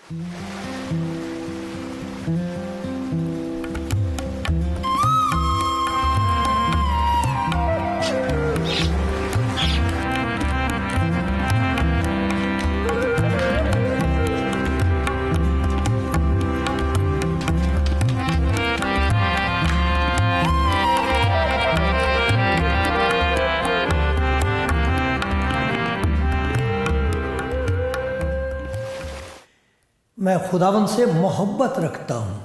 मैं खुदावन से मोहब्बत रखता हूँ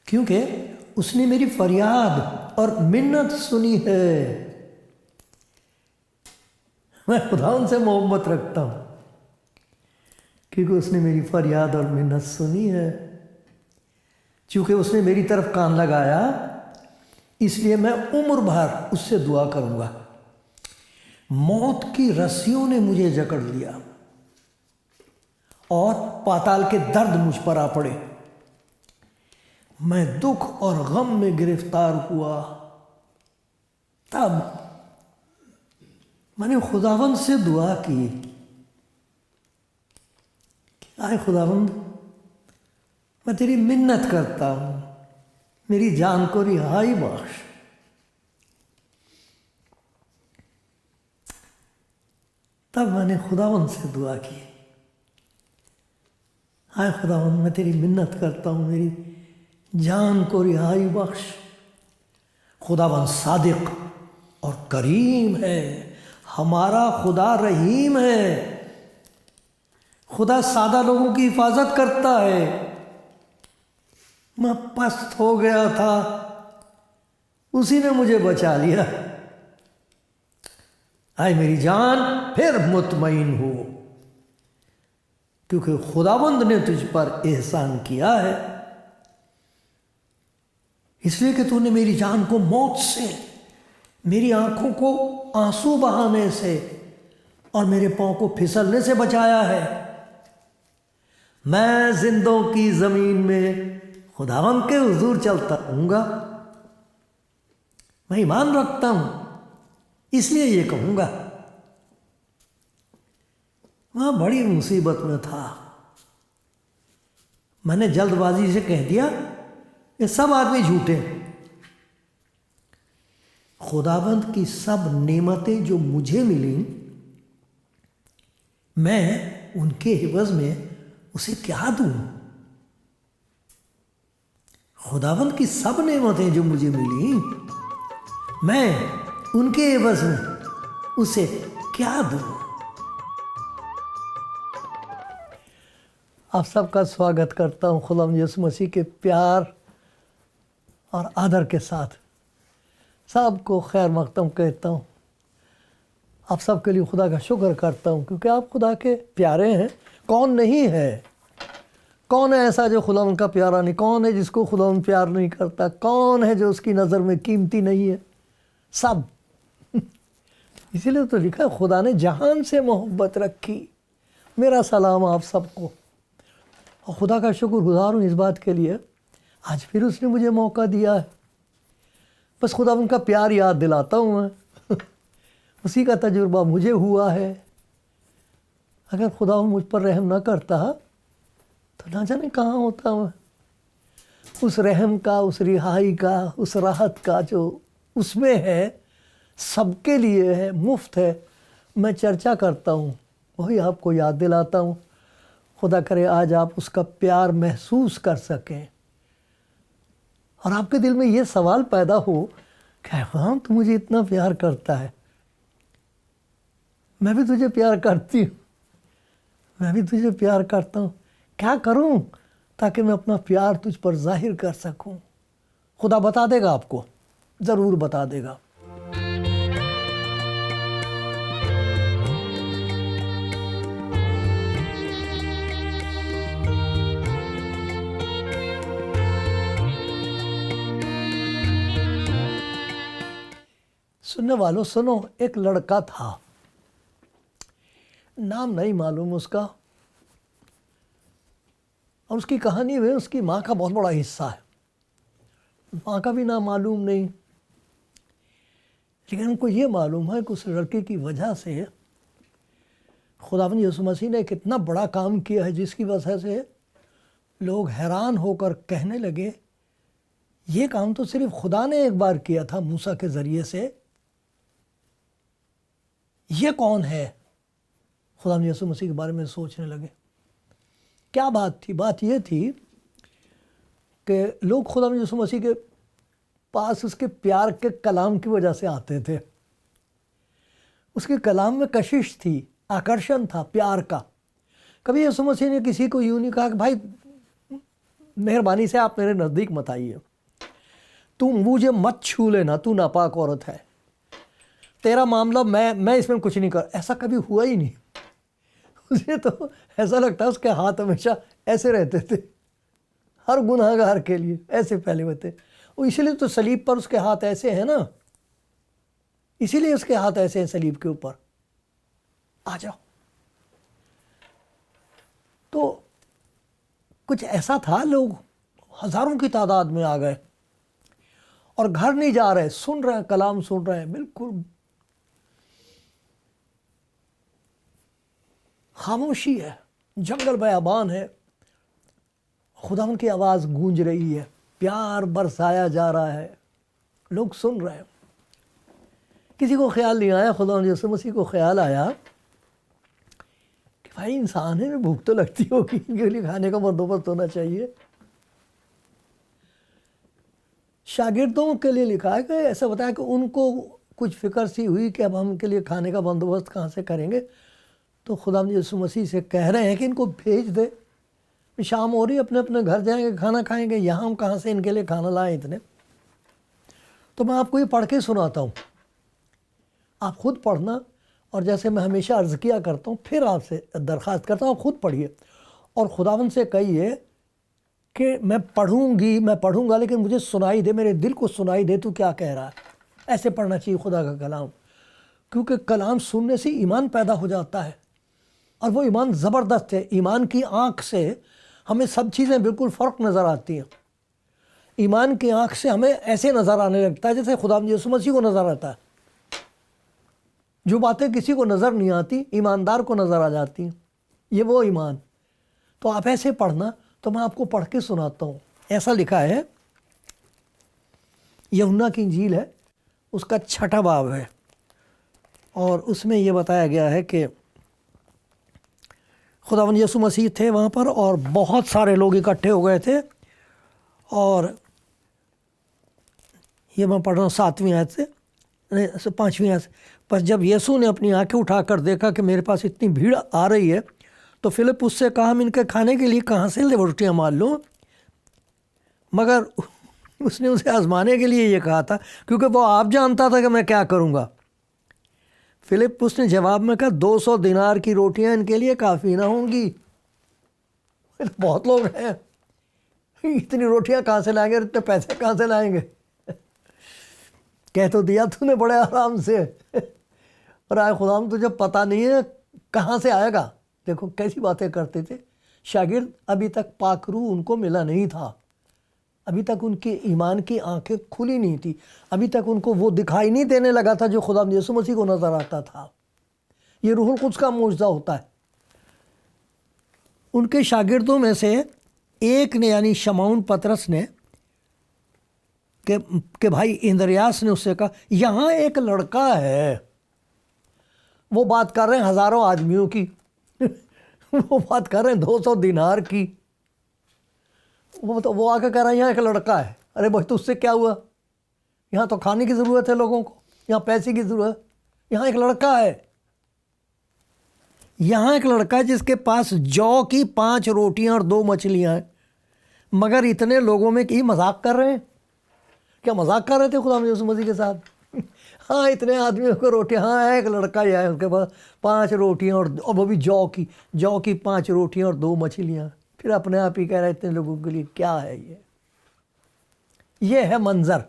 क्योंकि उसने मेरी फरियाद और मिन्नत सुनी है। मैं खुदावन से मोहब्बत रखता हूँ क्योंकि उसने मेरी फरियाद और मिन्नत सुनी है। क्योंकि उसने मेरी तरफ कान लगाया, इसलिए मैं उम्र भर उससे दुआ करूँगा। मौत की रस्सियों ने मुझे जकड़ लिया और पाताल के दर्द मुझ पर आ पड़े। मैं दुख और गम में गिरफ्तार हुआ। तब मैंने खुदावंद से दुआ की, आए खुदावंद, मैं तेरी मिन्नत करता हूं, मेरी जान को रिहाई बख्श। तब मैंने खुदावंद से दुआ की, हाय खुदावंद, मैं तेरी मिन्नत करता हूँ, मेरी जान को रिहाई बख्श। खुदावंद सादिक और करीम है, हमारा खुदा रहीम है। खुदा सादा लोगों की हिफाजत करता है। मैं पस्त हो गया था, उसी ने मुझे बचा लिया। आए मेरी जान, फिर मुतमईन हो, क्योंकि खुदाबंद ने तुझ पर एहसान किया है। इसलिए कि तूने मेरी जान को मौत से, मेरी आंखों को आंसू बहाने से और मेरे पांव को फिसलने से बचाया है। मैं जिंदों की जमीन में खुदावंद के हुजूर चलता रहूंगा। मैं ईमान रखता हूं, इसलिए ये कहूंगा। वहां बड़ी मुसीबत में था, मैंने जल्दबाजी से कह दिया ये सब आदमी झूठे। खुदावंद की सब नेमतें जो मुझे मिली, मैं उनके हिवज में उसे क्या दूं? खुदावंद की सब नेमतें जो मुझे मिली, मैं उनके हिवज में उसे क्या दूं? आप सबका स्वागत करता हूँ खुदावंद यीशु मसीह के प्यार और आदर के साथ। सबको खैर मकदम कहता हूँ। आप सबके लिए खुदा का शुक्र करता हूँ, क्योंकि आप खुदा के प्यारे हैं। कौन नहीं है? कौन है ऐसा जो खुदावंद का प्यारा नहीं? कौन है जिसको खुदावंद प्यार नहीं करता? कौन है जो उसकी नज़र में कीमती नहीं है? सब। इसीलिए तो लिखा है, खुदा ने जहान से मोहब्बत रखी। मेरा सलाम आप सबको, और खुदा का शुक्रगुजार हूँ इस बात के लिए, आज फिर उसने मुझे मौका दिया है। बस खुदा उनका प्यार याद दिलाता हूँ मैं। उसी का तजुर्बा मुझे हुआ है। अगर खुदा मुझ पर रहम ना करता तो ना जाने कहाँ होता मैं। उस रहम का, उस रिहाई का, उस राहत का जो उसमें है, सबके लिए है, मुफ्त है, मैं चर्चा करता हूँ, वही आपको याद दिलाता हूँ। खुदा करे आज आप उसका प्यार महसूस कर सकें और आपके दिल में ये सवाल पैदा हो कि हाँ, तू मुझे इतना प्यार करता है, मैं भी तुझे प्यार करती हूँ, मैं भी तुझे प्यार करता हूँ, क्या करूँ ताकि मैं अपना प्यार तुझ पर जाहिर कर सकूँ? खुदा बता देगा आपको, ज़रूर बता देगा। सुनने वालों सुनो, एक लड़का था, नाम नहीं मालूम उसका, और उसकी कहानी में उसकी माँ का बहुत बड़ा हिस्सा है। माँ का भी नाम मालूम नहीं, लेकिन उनको ये मालूम है कि उस लड़के की वजह से खुदावंद यीशु मसीह ने कितना बड़ा काम किया है जिसकी वजह से लोग हैरान होकर कहने लगे, ये काम तो सिर्फ खुदा ने एक बार किया था मूसा के ज़रिए से, ये कौन है? खुदावंद यीशु मसीह के बारे में सोचने लगे। क्या बात थी? बात ये थी कि लोग खुदावंद यीशु मसीह के पास उसके प्यार के कलाम की वजह से आते थे। उसके कलाम में कशिश थी, आकर्षण था प्यार का। कभी यीशु मसीह ने किसी को यूँ नहीं कहा कि भाई मेहरबानी से आप मेरे नज़दीक मत आइए, तू मुझे मत छू लेना, तू नापाक औरत है, तेरा मामला मैं इसमें कुछ नहीं कर। ऐसा कभी हुआ ही नहीं। उसे तो ऐसा लगता है उसके हाथ हमेशा ऐसे रहते थे, हर गुनाहगार के लिए ऐसे फैले हुए थे। वो इसीलिए तो सलीब पर उसके हाथ ऐसे हैं ना, इसीलिए उसके हाथ ऐसे हैं सलीब के ऊपर। आ जाओ। तो कुछ ऐसा था, लोग हजारों की तादाद में आ गए और घर नहीं जा रहे, सुन रहे हैं, कलाम सुन रहे हैं, बिल्कुल खामोशी है, जंगल बयाबान है, खुदावंद की आवाज़ गूंज रही है, प्यार बरसाया जा रहा है, लोग सुन रहे हैं। किसी को ख्याल नहीं आया, खुदावंद यीशु मसीह को ख्याल आया कि भाई इंसान है, भूख तो लगती होगी, इनके लिए खाने का बंदोबस्त होना चाहिए। शागिर्दों के लिए लिखा है कि ऐसा बताया कि उनको कुछ फिक्र सी हुई कि अब हम इनके लिए खाने का बंदोबस्त कहाँ से करेंगे। तो खुदावंद यीशु मसीह से कह रहे हैं कि इनको भेज दे, शाम हो रही, अपने अपने घर जाएंगे, खाना खाएंगे, यहाँ हम कहाँ से इनके लिए खाना लाएं इतने। तो मैं आपको ये पढ़ के सुनाता हूँ, आप खुद पढ़ना, और जैसे मैं हमेशा अर्ज़ किया करता हूँ, फिर आपसे दरख्वास्त करता हूँ, आप खुद पढ़िए और खुदावंद से कहिए कि मैं पढ़ूँगा, लेकिन मुझे सुनाई दे, मेरे दिल को सुनाई दे तू क्या कह रहा है। ऐसे पढ़ना चाहिए खुदा का कलाम, क्योंकि कलाम सुनने से ईमान पैदा हो जाता है, और वो ईमान ज़बरदस्त है। ईमान की आँख से हमें सब चीज़ें बिल्कुल फ़र्क नज़र आती हैं। ईमान की आँख से हमें ऐसे नज़र आने लगता है जैसे खुदावंद यीशु मसीह को नज़र आता है। जो बातें किसी को नज़र नहीं आती, ईमानदार को नज़र आ जाती हैं। ये वो ईमान। तो आप ऐसे पढ़ना, तो मैं आपको पढ़ के सुनाता हूँ। ऐसा लिखा है, यूहन्ना की इंजील है, उसका 6वां बाब है, और उसमें ये बताया गया है कि खुदावंद यीशु मसीह थे वहाँ पर, और बहुत सारे लोग इकट्ठे हो गए थे। और ये मैं पढ़ रहा हूँ 7वीं आयत से, 5वीं आयत से। पर जब यीशु ने अपनी आंखें उठाकर देखा कि मेरे पास इतनी भीड़ आ रही है, तो फिलिप उससे कहा, हम इनके खाने के लिए कहाँ से रोटियाँ मार लूँ? मगर उसने उसे आजमाने के लिए ये कहा था, क्योंकि वो आप जानता था कि मैं क्या करूँगा। फिलिप उसने जवाब में कहा, 200 दिनार की रोटियां इनके लिए काफ़ी ना होंगी। बहुत लोग हैं, इतनी रोटियां कहाँ से लाएंगे, इतने पैसे कहाँ से लाएंगे? कह तो दिया तूने बड़े आराम से, और आए खुदाम तुझे पता नहीं है कहाँ से आएगा। देखो कैसी बातें करते थे शागिर्द। अभी तक पाकरू उनको मिला नहीं था, अभी तक उनकी ईमान की आंखें खुली नहीं थी, अभी तक उनको वो दिखाई नहीं देने लगा था जो खुदावंद यीशु मसीह को नज़र आता था। ये रूहुल कुद्स का मौजज़ा होता है। उनके शागिर्दों में से एक ने, यानी शमौन पतरस ने, कि भाई इंद्रियास ने उससे कहा, यहाँ एक लड़का है, वो बात कर रहे हैं हज़ारों आदमियों की वो बात कर रहे हैं 200 दिनार की। वो आके कह रहा है यहाँ एक लड़का है। अरे भाई तो उससे क्या हुआ? यहाँ तो खाने की ज़रूरत है लोगों को, यहाँ पैसे की ज़रूरत, यहाँ एक लड़का है। यहाँ एक लड़का है जिसके पास जौ की 5 रोटियाँ और 2 मछलियाँ हैं। मगर इतने लोगों में कि मजाक कर रहे हैं। क्या मजाक कर रहे थे खुदा यीशु मसीह के साथ? हाँ, इतने आदमियों को रोटियाँ, हाँ एक लड़का ही है, उसके पास 5 रोटियाँ और वो भी जौ की 5 रोटियाँ और 2 मछलियाँ। फिर अपने आप ही कह रहे इतने लोगों के लिए क्या है ये है मंजर,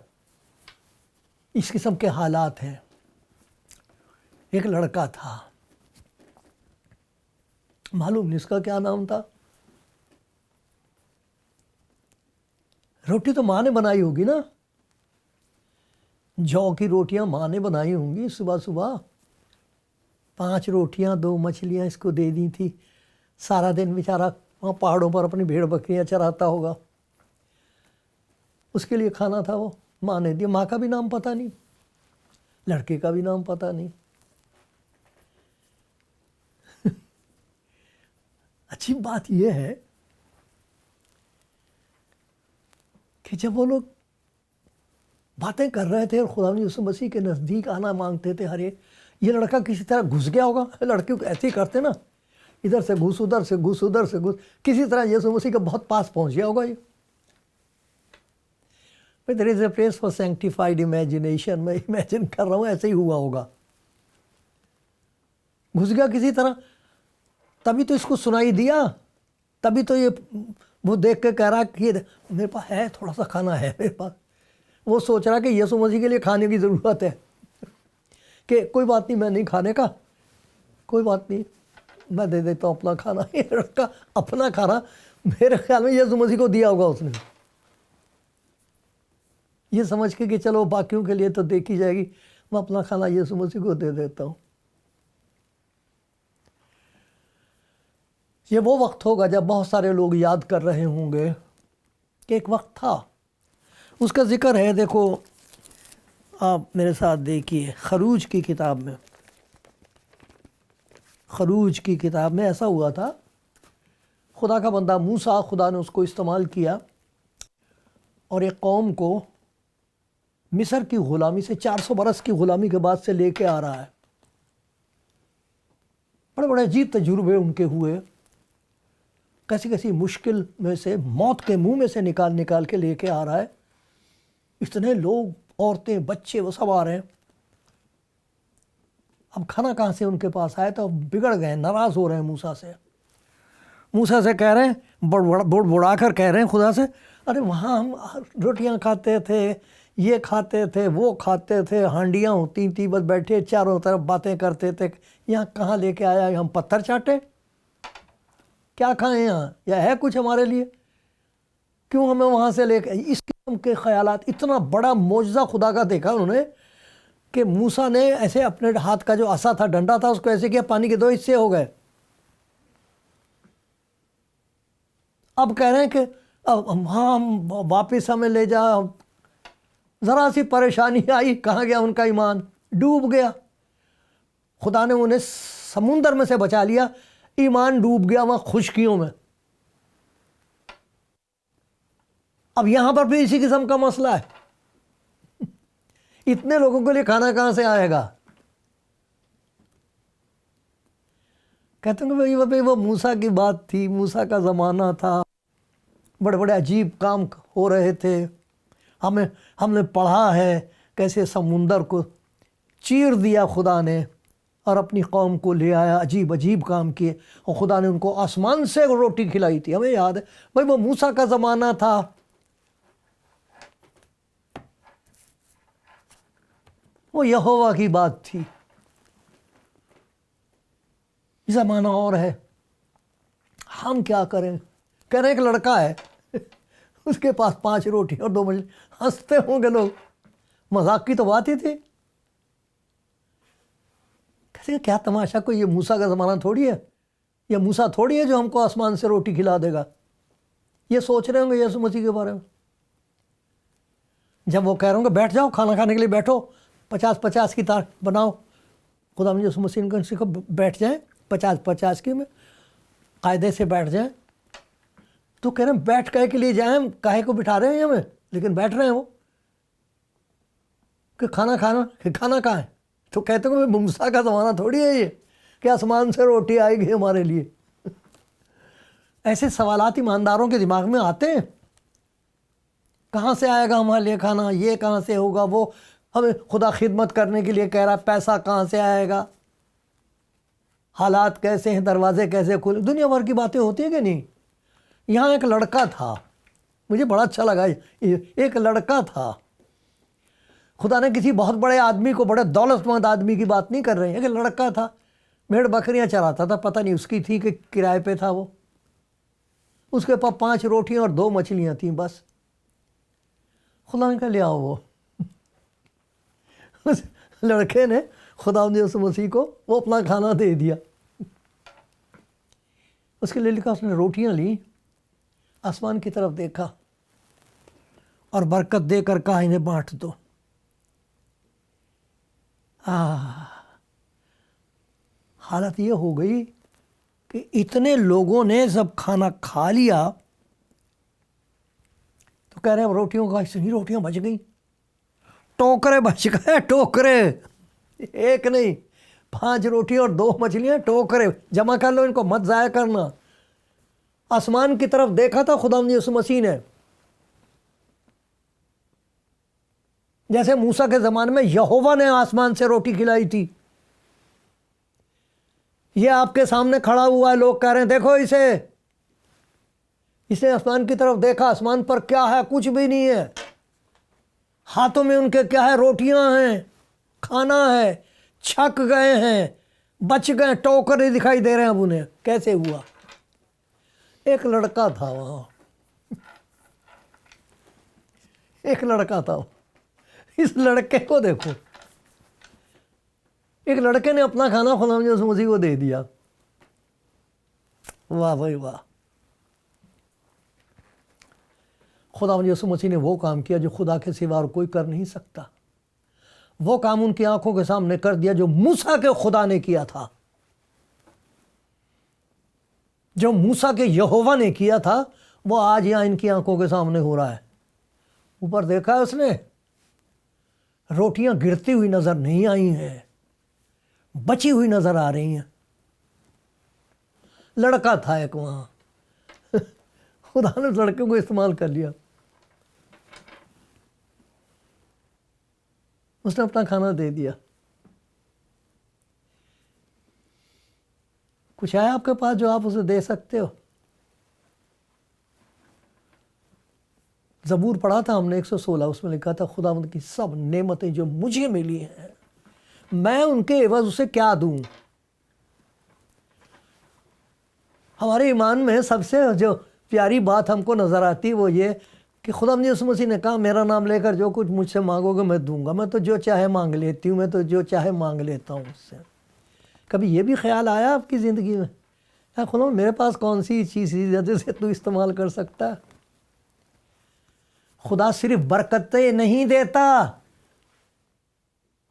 इस किस्म के हालात हैं। एक लड़का था, मालूम नहीं इसका क्या नाम था। रोटी तो माँ ने बनाई होगी ना, जौ की रोटियां माँ ने बनाई होंगी सुबह सुबह। 5 रोटियां 2 मछलियां इसको दे दी थी। सारा दिन बेचारा वहाँ पहाड़ों पर अपनी भेड़ बकरियां चराता होगा, उसके लिए खाना था वो माँ ने दिया। माँ का भी नाम पता नहीं, लड़के का भी नाम पता नहीं। अच्छी बात यह है कि जब वो लोग बातें कर रहे थे और खुदा यीशु मसीह के नज़दीक आना मांगते थे, अरे ये लड़का किसी तरह घुस गया होगा। लड़के को ऐसे ही करते ना, इधर से घुस उधर से घुस उधर से घुस, किसी तरह यीशु मसीह के बहुत पास पहुंच गया होगा ये। There is a place for sanctified imagination. मैं इमेजिन कर रहा हूँ ऐसे ही हुआ होगा, घुस गया किसी तरह, तभी तो इसको सुनाई दिया, तभी तो ये वो देख के कह रहा कि मेरे पास है, थोड़ा सा खाना है मेरे पास। वो सोच रहा कि यीशु मसीह के लिए खाने की ज़रूरत है, कि कोई बात नहीं, मैं नहीं खाने का, कोई बात नहीं, मैं दे देता हूँ अपना खाना। ये लड़का अपना खाना मेरे ख्याल में यीशु मसीह को दिया होगा उसने, ये समझ के कि चलो बाकियों के लिए तो देखी जाएगी, मैं अपना खाना यीशु मसीह को दे देता हूँ। ये वो वक्त होगा जब बहुत सारे लोग याद कर रहे होंगे कि एक वक्त था, उसका जिक्र है। देखो आप मेरे साथ देखिए, खरूज की किताब में, खरूज की किताब में ऐसा हुआ था, खुदा का बंदा मूसा, खुदा ने उसको इस्तेमाल किया और एक कौम को मिस्र की ग़ुलामी से 400 बरस की ग़ुलामी के बाद से लेके आ रहा है। बड़े बड़े अजीब तजुर्बे उनके हुए, कैसी कैसी मुश्किल में से, मौत के मुंह में से निकाल निकाल के लेके आ रहा है। इतने लोग, औरतें, बच्चे, वो सब आ रहे हैं। अब खाना कहाँ से उनके पास आए, तो बिगड़ गए, नाराज़ हो रहे हैं मूसा से। मूसा से कह रहे हैं, बुड़ा कर कह रहे हैं खुदा से, अरे वहाँ हम रोटियां खाते थे, ये खाते थे, वो खाते थे, हांडियाँ होती थी, बस बैठे चारों तरफ बातें करते थे। यहाँ कहाँ लेके आया, हम पत्थर चाटे, क्या खाएं यहाँ, या है कुछ हमारे लिए, क्यों हमें वहाँ से लेके। इस किस्म के ख्यालात, इतना बड़ा मौजज़ा खुदा का देखा उन्होंने कि मूसा ने ऐसे अपने हाथ का जो असा था, डंडा था, उसको ऐसे किया, पानी के 2 हिस्से हो गए। अब कह रहे हैं कि अब हाँ हम वापस हमें ले जा। ज़रा सी परेशानी आई, कहाँ गया उनका ईमान, डूब गया। खुदा ने उन्हें समुंदर में से बचा लिया, ईमान डूब गया वहाँ खुशकियों में। अब यहाँ पर भी इसी किस्म का मसला है, इतने लोगों के लिए खाना कहाँ से आएगा। कहते हैं भाई वो मूसा की बात थी, मूसा का ज़माना था, बड़े बड़े अजीब काम हो रहे थे। हमने पढ़ा है कैसे समुंदर को चीर दिया खुदा ने और अपनी कौम को ले आया, अजीब अजीब काम किए, और खुदा ने उनको आसमान से रोटी खिलाई थी। हमें याद है भाई, वो मूसा का ज़माना था। वो यहोवा की बात थी। ज़माना और है, हम क्या करें। कह रहे एक लड़का है उसके पास 5 रोटी और 2 मछली। हंसते होंगे लोग, मजाक की तो बात ही थी। कहते क्या तमाशा, कोई ये मूसा का ज़माना थोड़ी है, ये मूसा थोड़ी है जो हमको आसमान से रोटी खिला देगा। ये सोच रहे होंगे यीशु मसीह के बारे में। जब वो कह रहे होंगे बैठ जाओ, खाना खाने के लिए बैठो, 50-50 की तार बनाओ, खुदा में यीशु मसीह ने सिखो बैठ जाए 50-50 की में कायदे से बैठ जाए। तो कह रहे हैं बैठ कह के लिए जाए, काहे को बिठा रहे हैं हमें, लेकिन बैठ रहे हैं वो कि खाना कहाँ है। तो कहते हैं मूसा का ज़माना थोड़ी है ये कि आसमान से रोटी आएगी हमारे लिए। ऐसे सवालात ईमानदारों के दिमाग में आते हैं, कहाँ से आएगा हमारे लिए खाना, ये कहाँ से होगा, वो हमें खुदा खिदमत करने के लिए कह रहा है, पैसा कहाँ से आएगा, हालात कैसे हैं, दरवाजे कैसे खुले, दुनिया भर की बातें होती है कि नहीं। यहाँ एक लड़का था, मुझे बड़ा अच्छा लगा, एक लड़का था। खुदा ने किसी बहुत बड़े आदमी को, बड़े दौलतमंद आदमी की बात नहीं कर रहे हैं, एक लड़का था, भेड़ बकरियां चराता था, पता नहीं उसकी थी कि किराए पे था वो। उसके पास 5 रोटियां और 2 मछलियां थीं बस। खुदा ने कहा ले आओ वो। उस लड़के ने खुदा ने उस मसीह को वो अपना खाना दे दिया। उसके लिए लिखा उसने रोटियां ली, आसमान की तरफ देखा और बरकत देकर कहा इन्हें बांट दो। हालत ये हो गई कि इतने लोगों ने जब खाना खा लिया तो कह रहे हैं रोटियों का इतनी रोटियां बच गई, टोकरे बच गए, टोकरे, एक नहीं 5 रोटी और 2 मछलियां, टोकरे जमा कर लो, इनको मत जाया करना। आसमान की तरफ देखा था खुदा यीशु मसीह ने, जैसे मूसा के ज़माने में यहोवा ने आसमान से रोटी खिलाई थी। ये आपके सामने खड़ा हुआ है, लोग कह रहे हैं देखो इसे, इसने आसमान की तरफ देखा, आसमान पर क्या है? कुछ भी नहीं है। हाथों में उनके क्या है? रोटियां हैं, खाना है, छक गए हैं, बच गए, टोकरे दिखाई दे रहे हैं। अब उन्हें कैसे हुआ? एक लड़का था वहां, एक लड़का था। इस लड़के को देखो, एक लड़के ने अपना खाना खुदा यीशु मसीह को दे दिया। वाह भाई वाह। खुदा यीशु मसीह ने वो काम किया जो खुदा के सिवा और कोई कर नहीं सकता। वो काम उनकी आंखों के सामने कर दिया जो मूसा के खुदा ने किया था, जो मूसा के यहोवा ने किया था, वो आज यहां इनकी आंखों के सामने हो रहा है। ऊपर देखा है उसने, रोटियां गिरती हुई नजर नहीं आई हैं, बची हुई नजर आ रही हैं। लड़का था एक वहां, खुदा ने उस लड़के को इस्तेमाल कर लिया। उसने अपना खाना दे दिया। कुछ है आपके पास जो आप उसे दे सकते हो? ज़बूर पढ़ा था हमने 116, उसमें लिखा था खुदावंद की सब नेमतें जो मुझे मिली हैं मैं उनके एवज उसे क्या दूं। हमारे ईमान में सबसे जो प्यारी बात हमको नज़र आती है वो ये कि खुदावंद यीशु मसीह ने कहा मेरा नाम लेकर जो कुछ मुझसे मांगोगे मैं दूंगा। मैं तो जो चाहे मांग लेती हूँ, मैं तो जो चाहे मांग लेता हूँ उससे। कभी ये भी ख्याल आया आपकी ज़िंदगी में, यार खुदा मेरे पास कौन सी चीज़ है जिसे तू इस्तेमाल कर सकता है? खुदा सिर्फ बरकतें नहीं देता,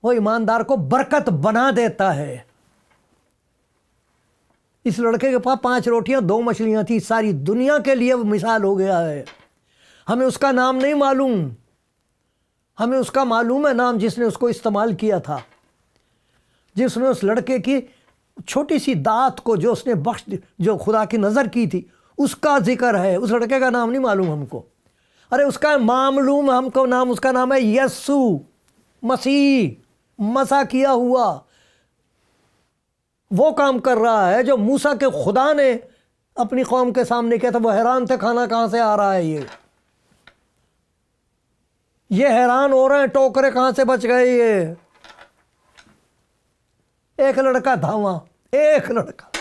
वो ईमानदार को बरकत बना देता है। इस लड़के के पास 5 रोटियां 2 मछलियां थी, सारी दुनिया के लिए वो मिसाल हो गया है। हमें उसका नाम नहीं मालूम, हमें उसका मालूम है नाम जिसने उसको इस्तेमाल किया था, जिसने उस लड़के की छोटी सी दात को जो उसने बख्श, जो खुदा की नज़र की थी, उसका जिक्र है। उस लड़के का नाम नहीं मालूम हमको। अरे उसका मालूम हमको नाम, उसका नाम है यीशु मसीह, मसा किया हुआ। वो काम कर रहा है जो मूसा के खुदा ने अपनी कौम के सामने किया था। वो हैरान थे खाना कहां से आ रहा है, ये हैरान हो रहे हैं टोकरे कहां से बच गए। ये एक लड़का था वहां, एक लड़का।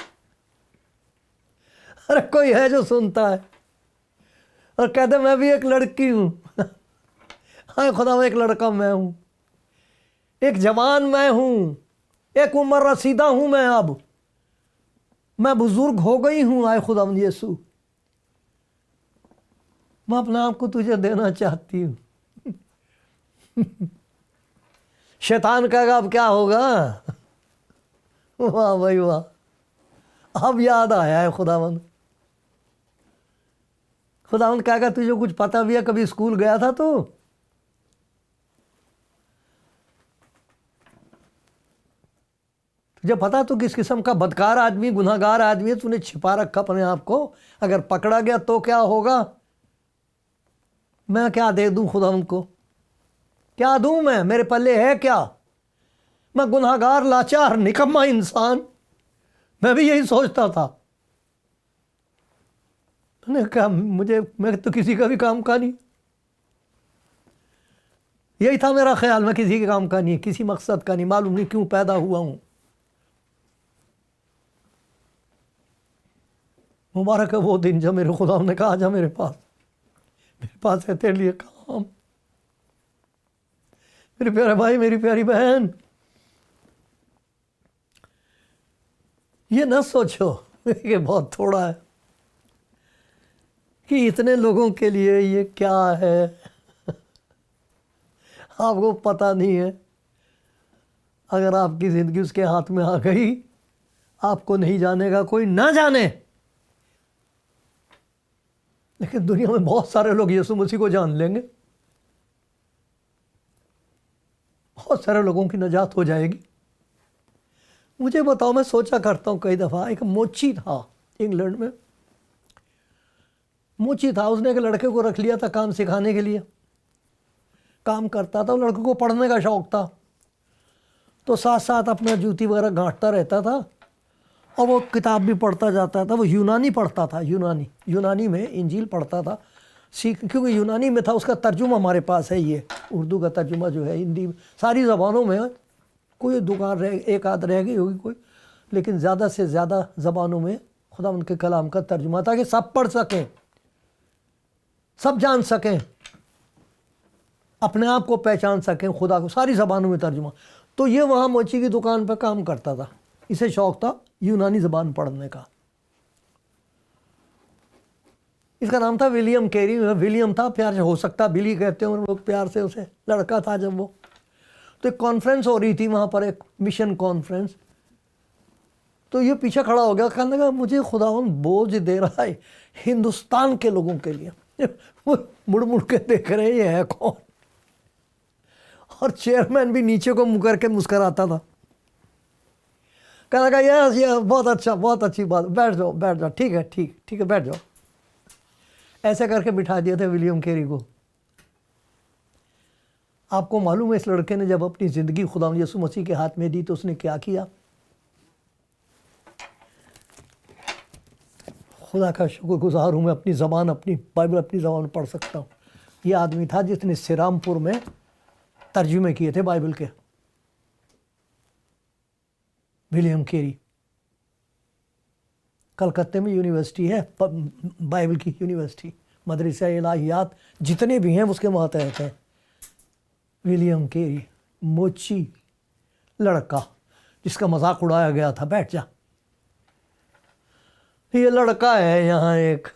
अरे कोई है जो सुनता है और कहते मैं भी एक लड़की हूं। हाँ खुदा, एक लड़का मैं हूं, एक जवान मैं हूं, एक उम्र रसीदा हूं मैं, अब मैं बुजुर्ग हो गई हूं। आए खुदावंद यीशु, मैं अपने आप को तुझे देना चाहती हूं। शैतान कहेगा अब क्या होगा? वाह भाई वाह, अब याद आया है खुदावंद। खुदावंद कहेगा तुझे कुछ पता भी है? कभी स्कूल गया था तो तुझे पता तू किस किस्म का बदकार आदमी, गुनाहगार आदमी है? तूने छिपा रखा अपने आप को, अगर पकड़ा गया तो क्या होगा? मैं क्या दे दूं खुदावंद को? क्या दूं मैं? मेरे पल्ले है क्या? मैं गुनाहगार, लाचार, निकम्मा इंसान। मैं भी यही सोचता था। मैंने कहा मैं तो किसी का भी काम का नहीं। यही था मेरा ख्याल, मैं किसी के काम का नहीं, किसी मकसद का नहीं, मालूम नहीं क्यों पैदा हुआ हूं। मुबारक है वो दिन जब मेरे खुदा ने कहा आजा मेरे पास है तेरे लिए काम। मेरे प्यारे भाई, मेरी प्यारी बहन, ये ना सोचो कि बहुत थोड़ा है, कि इतने लोगों के लिए ये क्या है। आपको पता नहीं है, अगर आपकी ज़िंदगी उसके हाथ में आ गई, आपको नहीं जानेगा कोई, ना जाने। लेकिन दुनिया में बहुत सारे लोग यीशु मसीह को जान लेंगे, बहुत सारे लोगों की निजात हो जाएगी। मुझे बताओ, मैं सोचा करता हूँ कई दफ़ा, एक मोची था इंग्लैंड में, मोची था, उसने एक लड़के को रख लिया था काम सिखाने के लिए। काम करता था, लड़के को पढ़ने का शौक़ था, तो साथ साथ अपना जूती वगैरह गांठता रहता था और वो किताब भी पढ़ता जाता था। वो यूनानी पढ़ता था, यूनानी में इंजील पढ़ता था, क्योंकि यूनानी में था। उसका तर्जुमा हमारे पास है, ये उर्दू का तर्जुमा जो है, हिंदी सारी ज़बानों में कोई दुकान एक आध रह गई होगी कोई, लेकिन ज़्यादा से ज़्यादा ज़बानों में खुदा उनके कलाम का तर्जुमा, ताकि सब पढ़ सकें, सब जान सकें, अपने आप को पहचान सकें, खुदा को, सारी ज़बानों में तर्जुमा। तो ये वहाँ मोची की दुकान पर काम करता था, इसे शौक़ था यूनानी ज़बान पढ़ने का। इसका नाम था विलियम कैरी। विलियम था, प्यार से, हो सकता बिली कहते हैं लोग प्यार से उसे, लड़का था जब वो। तो एक कॉन्फ्रेंस हो रही थी वहाँ पर, एक मिशन कॉन्फ्रेंस। तो ये पीछे खड़ा हो गया, कहने लगा मुझे खुदावन बोझ दे रहा है हिंदुस्तान के लोगों के लिए। मुड़ मुड़ के देख रहे हैं ये है कौन। और चेयरमैन भी नीचे को मुँह करके मुस्कराता था। कहने लगा यस ये बहुत अच्छा, बहुत अच्छी बात, बैठ जाओ बैठ जाओ, ठीक है ठीक ठीक है बैठ जाओ। ऐसे करके बिठा दिए थे विलियम कैरी को। आपको मालूम है इस लड़के ने जब अपनी ज़िंदगी खुदा यीशु मसीह के हाथ में दी तो उसने क्या किया? खुदा का शुक्रगुजार हूँ मैं, अपनी ज़बान, अपनी बाइबल अपनी ज़बान में पढ़ सकता हूँ। ये आदमी था जिसने सिरामपुर में तर्जुमे किए थे बाइबल के, विलियम कैरी। कलकत्ते में यूनिवर्सिटी है, बाइबल की यूनिवर्सिटी, मदरसा इलाहियात जितने भी हैं उसके मातहत हैं। विलियम कैरी, मोची लड़का जिसका मजाक उड़ाया गया था, बैठ जा, ये लड़का है यहाँ एक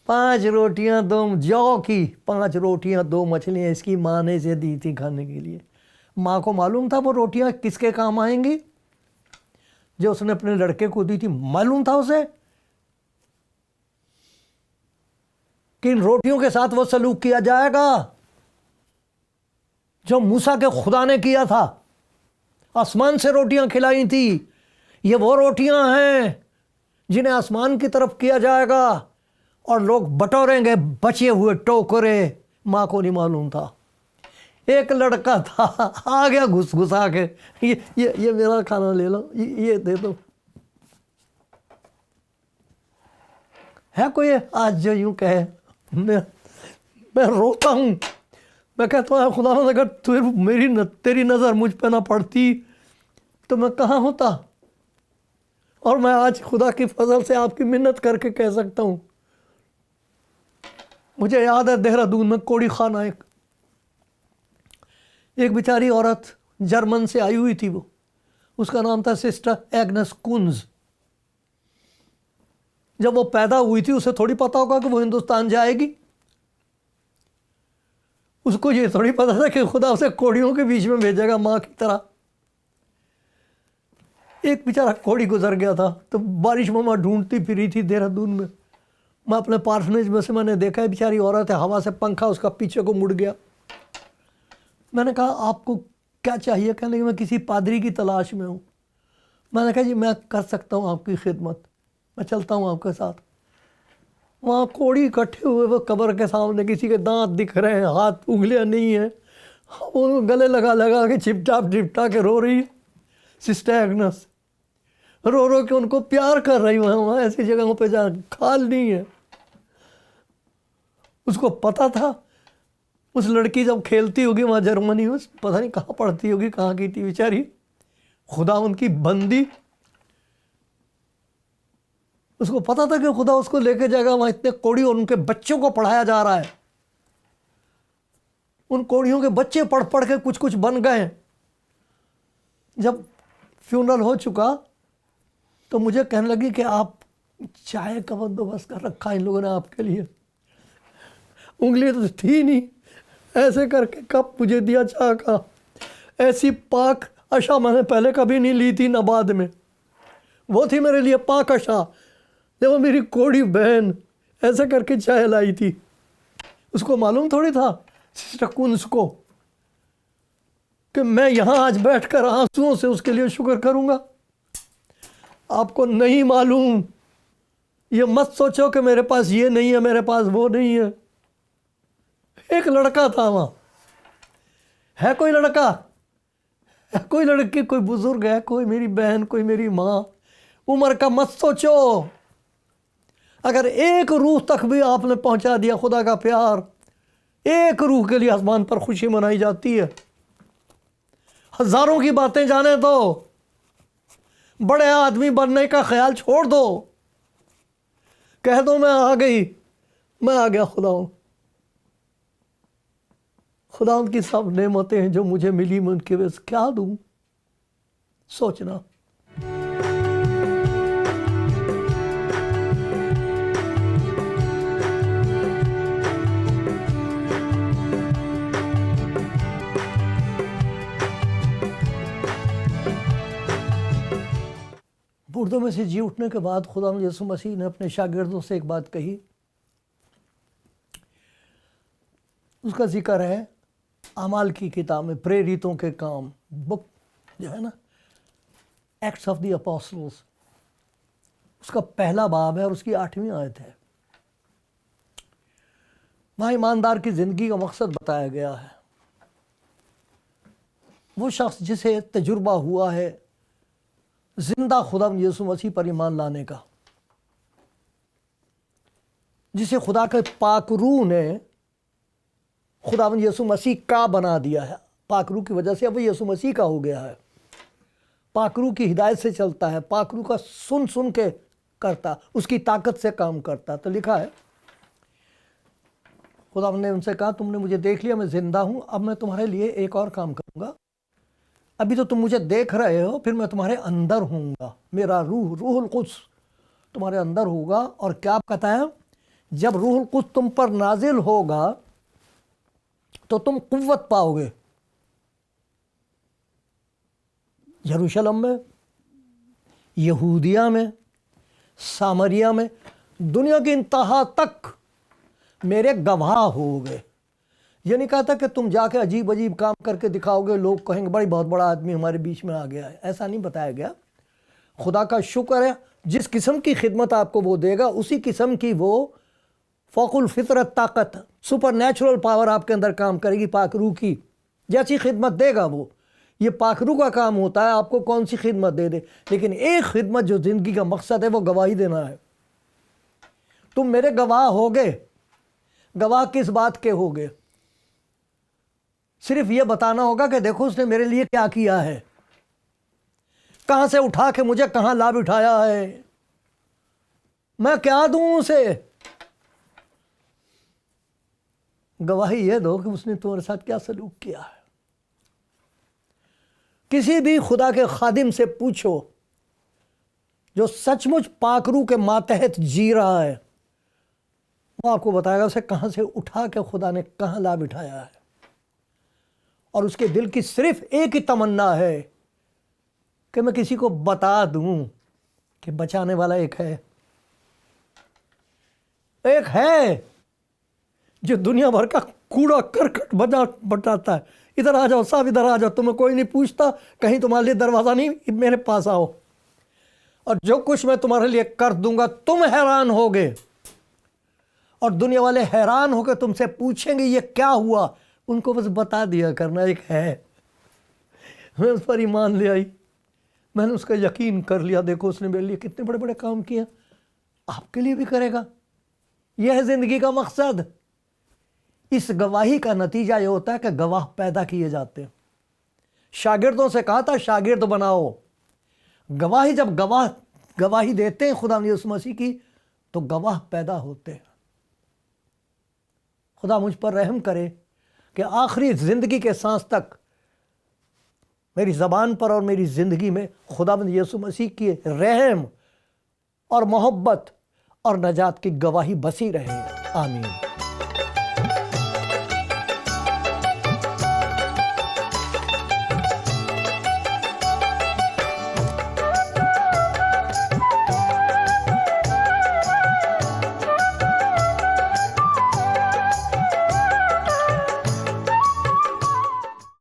5 रोटियाँ 2 जौ की 5 रोटियाँ 2 मछलियाँ इसकी माँ ने इसे दी थी खाने के लिए। माँ को मालूम था वो रोटियाँ किसके काम आएंगी, जो उसने अपने लड़के को दी थी। मालूम था उसे कि इन रोटियों के साथ वो सलूक किया जाएगा जो मूसा के खुदा ने किया था, आसमान से रोटियां खिलाई थी। ये वो रोटियां हैं जिन्हें आसमान की तरफ किया जाएगा और लोग बटोरेंगे बचे हुए टोकरे। माँ को नहीं मालूम था। एक लड़का था, आ गया घुस घुसा के, ये मेरा खाना ले लो, ये दे दो। है कोई आज जो यूं कहे? मैं रोता हूँ, मैं कहता हूँ खुदा अगर तेरी नज़र मुझ पे ना पड़ती तो मैं कहाँ होता। और मैं आज खुदा की फजल से आपकी मिन्नत करके कह सकता हूँ, मुझे याद है देहरादून में कोड़ी खाना, एक बेचारी औरत जर्मन से आई हुई थी, वो उसका नाम था सिस्टर एग्नेस कुंज। जब वो पैदा हुई थी उसे थोड़ी पता होगा कि वो हिंदुस्तान जाएगी। उसको ये थोड़ी पता था कि खुदा उसे कोड़ियों के बीच में भेजेगा माँ की तरह। एक बेचारा कोड़ी गुजर गया था, तो बारिश में माँ ढूंढती फिरी थी देहरादून में। मैं अपने पार्सनेज में से मैंने देखा है, बेचारी औरत है, हवा से पंखा उसका पीछे को मुड़ गया। मैंने कहा आपको क्या चाहिए? कहने कि मैं किसी पादरी की तलाश में हूँ। मैंने कहा जी मैं कर सकता हूँ आपकी खिदमत, मैं चलता हूँ आपके साथ। वहाँ कोड़ी इकट्ठे हुए, वो कब्र के सामने, किसी के दांत दिख रहे हैं, हाथ उंगलियाँ नहीं हैं, वो गले लगा लगा के चिपटा के रो रही सिस्टर एग्नेस, रो रो के उनको प्यार कर रही। वहाँ ऐसी जगहों पे जा, खाल नहीं है। उसको पता था उस लड़की जब खेलती होगी वहाँ जर्मनी में, पता नहीं कहाँ पढ़ती होगी, कहाँ की थी बेचारी, खुदा उनकी बंदी। उसको पता था कि खुदा उसको लेके जाएगा वहाँ। इतने कोड़ी और उनके बच्चों को पढ़ाया जा रहा है। उन कोड़ियों के बच्चे पढ़ पढ़ के कुछ कुछ बन गए। जब फ्यूनरल हो चुका तो मुझे कहने लगी कि आप चाय का बंदोबस्त कर रखा इन लोगों ने आपके लिए। उंगली तो थी नहीं, ऐसे करके कप मुझे दिया चाय का। ऐसी पाक अशा मैंने पहले कभी नहीं ली थी ना बाद में, वो थी मेरे लिए पाक अशा। जब वो मेरी कोड़ी बहन ऐसे करके चाय लाई थी, उसको मालूम थोड़ी था सिस्टर कुंस को कि मैं यहाँ आज बैठकर आंसुओं से उसके लिए शुक्र करूँगा। आपको नहीं मालूम, ये मत सोचो कि मेरे पास ये नहीं है, मेरे पास वो नहीं है। एक लड़का था वहाँ, है कोई लड़का, है कोई लड़की, कोई बुजुर्ग है, कोई मेरी बहन, कोई मेरी माँ, उम्र का मत सोचो। अगर एक रूह तक भी आपने पहुँचा दिया खुदा का प्यार, एक रूह के लिए आसमान पर खुशी मनाई जाती है। हजारों की बातें जाने दो, बड़े आदमी बनने का ख्याल छोड़ दो, कह दो मैं आ गई, मैं आ गया खुदा की सब नेमतें हैं जो मुझे मिली, मैं उनके वजह क्या दूं। सोचना। मुर्दों में से जी उठने के बाद खुदा यीशु मसीह ने अपने शागिर्दों से एक बात कही। उसका जिक्र है अमाल की किताब में, प्रेरितों के काम, बुक जो है ना, एक्ट्स ऑफ द अपोस्टल्स, उसका पहला बाब है और उसकी 8वीं आयत है। वहाँ ईमानदार की ज़िंदगी का मकसद बताया गया है। वो शख्स जिसे तजुर्बा हुआ है जिंदा खुदा यीशु मसीह पर ईमान लाने का, जिसे खुदा के पाक रूह ने खुदा यीशु मसीह का बना दिया है। पाक रूह की वजह से अब यीशु मसीह का हो गया है। पाक रूह की हिदायत से चलता है, पाक रूह का सुन सुन के करता, उसकी ताकत से काम करता। तो लिखा है खुदा ने उनसे कहा, तुमने मुझे देख लिया, मैं जिंदा हूँ, अब मैं तुम्हारे लिए एक और काम करूँगा। अभी तो तुम मुझे देख रहे हो, फिर मैं तुम्हारे अंदर हूँगा, मेरा रूह, रूहुल कुद्स तुम्हारे अंदर होगा। और क्या कहता है, जब रूहुल कुद्स तुम पर नाजिल होगा तो तुम कुव्वत पाओगे। यरूशलेम में, यहूदिया में, सामरिया में, दुनिया की इंतहा तक मेरे गवाह होगे। ये नहीं कहा था कि तुम जाके अजीब अजीब काम करके दिखाओगे, लोग कहेंगे बड़ी बहुत बड़ा आदमी हमारे बीच में आ गया है, ऐसा नहीं बताया गया। खुदा का शुक्र है, जिस किस्म की खिदमत आपको वो देगा, उसी किस्म की वो फ़ौकुल फितरत ताकत, सुपर नेचुरल पावर आपके अंदर काम करेगी। पाक रूह की जैसी खिदमत देगा वो, ये पाक रूह का काम होता है, आपको कौन सी खिदमत दे दे। लेकिन एक खिदमत जो ज़िंदगी का मकसद है वो गवाही देना है। तुम मेरे गवाह होगे। गवाह किस बात के होगे? सिर्फ ये बताना होगा कि देखो उसने मेरे लिए क्या किया है, कहां से उठा के मुझे कहां ला बिठाया है, मैं क्या दूं उसे। गवाही ये दो कि उसने तुम्हारे साथ क्या सलूक किया है। किसी भी खुदा के खादिम से पूछो जो सचमुच पाकरू के मातहत जी रहा है, वो आपको बताएगा उसे कहां से उठा के खुदा ने कहां ला बिठाया है। और उसके दिल की सिर्फ एक ही तमन्ना है कि मैं किसी को बता दूं कि बचाने वाला एक है जो दुनिया भर का कूड़ा करकट बचाता है। इधर आ जाओ साहब, इधर आ जाओ, तुम्हें कोई नहीं पूछता, कहीं तुम्हारे लिए दरवाज़ा नहीं, मेरे पास आओ और जो कुछ मैं तुम्हारे लिए कर दूंगा तुम हैरान होगे। और दुनिया वाले हैरान होकर तुमसे पूछेंगे ये क्या हुआ, उनको बस बता दिया करना एक है। मैं उस पर ईमान ले आई, मैंने उसका यकीन कर लिया, देखो उसने मेरे लिए कितने बड़े बड़े काम किए, आपके लिए भी करेगा। यह है ज़िंदगी का मकसद। इस गवाही का नतीजा ये होता है कि गवाह पैदा किए जाते हैं। शागिर्दों से कहा था शागिर्द बनाओ। गवाही जब गवाही देते हैं खुदा यीशु मसीह की, तो गवाह पैदा होते हैं। खुदा मुझ पर रहम करे कि आखिरी ज़िंदगी के सांस तक मेरी ज़बान पर और मेरी ज़िंदगी में खुदा यीशु मसीह की रहम और मोहब्बत और नजात की गवाही बसी रहे। आमीन।